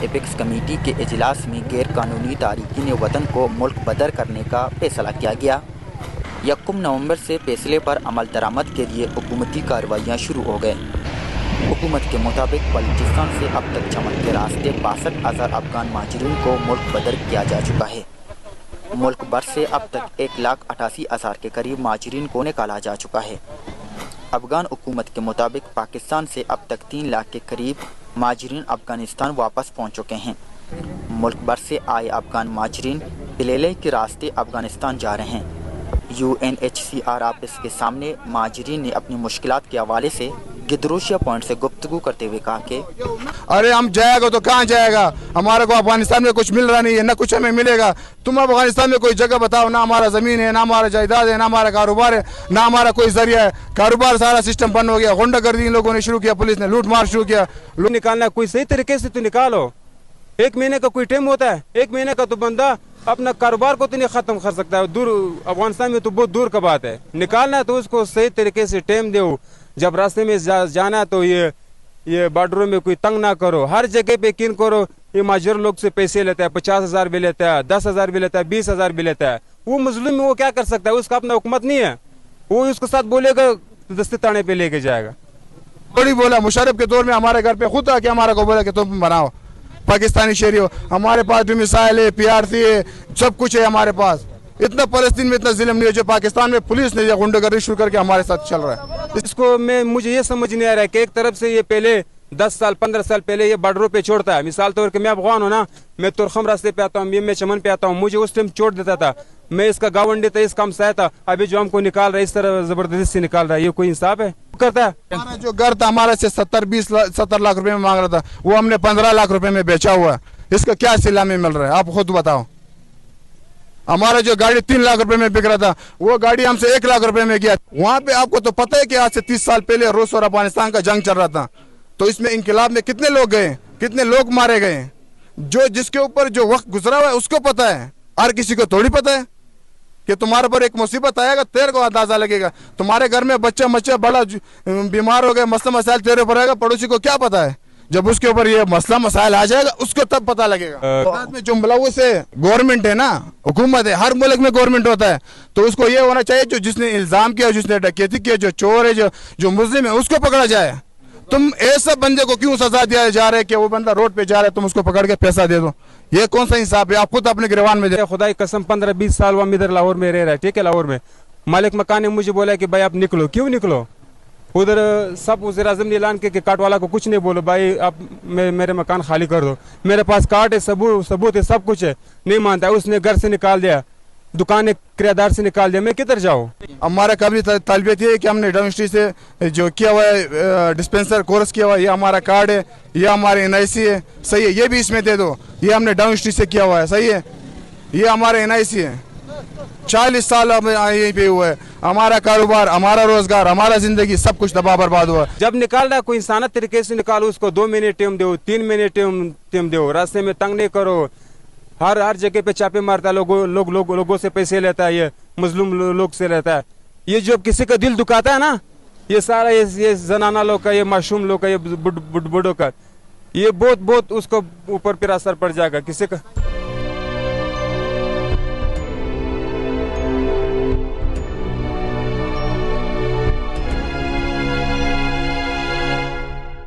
Apex committee के इजलास में गैर कानूनी तारिकीन वतन को मुल्क बदर करने का फैसला किया गया। 1 नवंबर से फैसले पर अमल दरामद के लिए हुकूमती कार्रवाइयाँ शुरू हो गए। हुकूमत के मुताबिक बलूचिस्तान से अब तक चमन के रास्ते 62,000 अफगान महाजरीन को मुल्क बदर किया जा चुका है। मुल्क भर से अब तक 1,88,000 के करीब महाजरीन को निकाला जा चुका है। अफगान हुकूमत के मुताबिक पाकिस्तान से अब तक 3 लाख के करीब महाजरीन अफगानिस्तान वापस पहुँच चुके हैं। मुल्क भर से आए अफगान महाजरीन पिलेले के रास्ते अफगानिस्तान जा रहे हैं। UNHCR ऑफिस के सामने महाजरीन ने अपनी मुश्किलात के हवाले से गिदरोशिया पॉइंट से गुफ्तगू करते हुए कहा कि अरे हम जाएगा तो कहाँ जाएगा, हमारे को अफगानिस्तान में कुछ मिल रहा नहीं है, न कुछ हमें मिलेगा। तुम अफगानिस्तान में कोई जगह बताओ, ना हमारा ज़मीन है, ना हमारा जायदाद है, ना हमारा कारोबार है, ना हमारा कोई जरिया है। कारोबार सारा सिस्टम बंद हो गया, गुंडागर्दी इन लोगों ने शुरू किया, पुलिस ने लूट मार शुरू किया। लोग निकालना कोई सही तरीके से तो निकालो। 1 महीने का कोई टाइम होता है, 1 महीने का तो बंदा अपना कारोबार को तो नहीं खत्म कर सकता है। दूर अफगानिस्तान में तो बहुत दूर का बात है। निकालना है तो उसको सही तरीके से टाइम दो। जब रास्ते में जाना है तो ये बॉर्डरों में कोई तंग ना करो। हर जगह पे यकीन करो, ये माजर लोग से पैसे लेता है, 50,000 भी लेता है, 10,000 भी लेता है, 20,000 भी लेता है। वो मुस्लिम वो क्या कर सकता है, उसका अपना हुकूमत नहीं है। वो उसके साथ बोलेगा तो दस्ते ताने पे लेके जाएगा। थोड़ी बोला मुशर्रफ के दौर में हमारे घर पे खुद आके हमारे को बोला कि तुम बनाओ पाकिस्तानी शहरी हो। हमारे पास भी मिसाइल है, PRC है, सब कुछ है हमारे पास। इतना फलस्तीन में इतना जुल्म नहीं है जो पाकिस्तान में पुलिस ने गुंडागर्दी शुरू करके हमारे साथ चल रहा है। इसको मुझे ये समझ नहीं आ रहा है कि एक तरफ से ये पहले 10 साल 15 साल पहले ये बॉर्डरों पे छोड़ता है। मिसाल तौर पर मैं अफगान हूँ ना, मैं तुरखम रास्ते पे आता हूँ, मैं चमन पे आता हूँ, मुझे उस टाइम छोड़ देता था। मैं इसका गावंडी था, इसका हमसाया था। अभी जो हमको निकाल रहा है, इस तरह जबरदस्ती से निकाल रहा है, ये कोई इंसाफ है करता है? हमारा जो घर था हमारे से 70 लाख रुपए में मांग रहा था, वो हमने 15 लाख रुपए में बेचा हुआ है। इसका क्या सिला में मिल रहा है, आप खुद बताओ। हमारा जो गाड़ी 3 लाख रुपए में बिक रहा था, वो गाड़ी हमसे 1 लाख रुपए में गया। वहाँ पे आपको तो पता है कि आज से 30 साल पहले रूस और अफगानिस्तान का जंग चल रहा था, तो इसमें इंकलाब में कितने लोग गए, कितने लोग मारे गए। जो जिसके ऊपर जो वक्त गुजरा हुआ है उसको पता है, हर किसी को थोड़ी पता है कि तुम्हारे पर एक मुसीबत आएगा, तेरे को अंदाजा लगेगा। तुम्हारे घर में बच्चा बड़ा बीमार हो गया, मसला मसाइल तेरे ऊपर आएगा, पड़ोसी को क्या पता है? जब उसके ऊपर ये मसला मसाइल आ जाएगा उसको तब पता लगेगा। बाद में जो मुलव्वस है गवर्नमेंट है ना, हुकूमत है, हर मुल्क में गवर्नमेंट होता है, तो उसको ये होना चाहिए जो जिसने इल्जाम किया, जिसने डकैती किया, जो चोर है, जो मुस्लिम है, उसको पकड़ा जाए। तुम ऐसा बंदे को क्यों सजा दिया जा रहा है कि वो बंदा रोड पे जा रहा है, तुम उसको पकड़ के पैसा दे दो? ये कौन सा इंसाफ है? आप खुद अपने गिरवान में खुदा की कसम 15-20 साल हम इधर लाहौर में रह रहा है, ठीक है। लाहौर में मालिक मकान ने मुझे बोला कि भाई आप निकलो। क्यों निकलो? उधर सब वज़ीर आज़म ने ऐलान किया कि कार्ड वाला को कुछ नहीं बोलो, भाई आप मेरे मकान खाली कर दो। मेरे पास कार्ड है, सबूत है, सब कुछ है, नहीं मानता है। उसने घर से निकाल दिया, दुकान किराएदार से निकाल दिया। मैं किधर जाऊँ? हमारा कभी तालिबियत ये है कि हमने यूनिवर्सिटी से जो किया हुआ है डिस्पेंसर कोर्स किया हुआ है, ये हमारा कार्ड है, ये हमारे NIC है, सही है, ये भी इसमें दे दो। ये हमने यूनिवर्सिटी से किया हुआ है, सही है, ये हमारे NIC है। 40 साल हमें यहीं पे हुआ है। हमारा कारोबार, हमारा रोजगार, हमारा जिंदगी सब कुछ तबाह बर्बाद हुआ। जब निकाल रहा कोई इंसानत तरीके से निकालो, उसको 2 महीने टाइम दो, 3 महीने टाइम दो। रास्ते में तंग नहीं करो। हर जगह पे चापे मारता है, लोगों से पैसे लेता है, ये मुस्लिम लोग से लेता है। ये जो किसी का दिल दुखाता है ना, ये सारा ये जनाना लोग का, ये मासूम लोग का, ये बुढ़ों का, ये बहुत उसको ऊपर फिर असर पड़ जाएगा किसी का।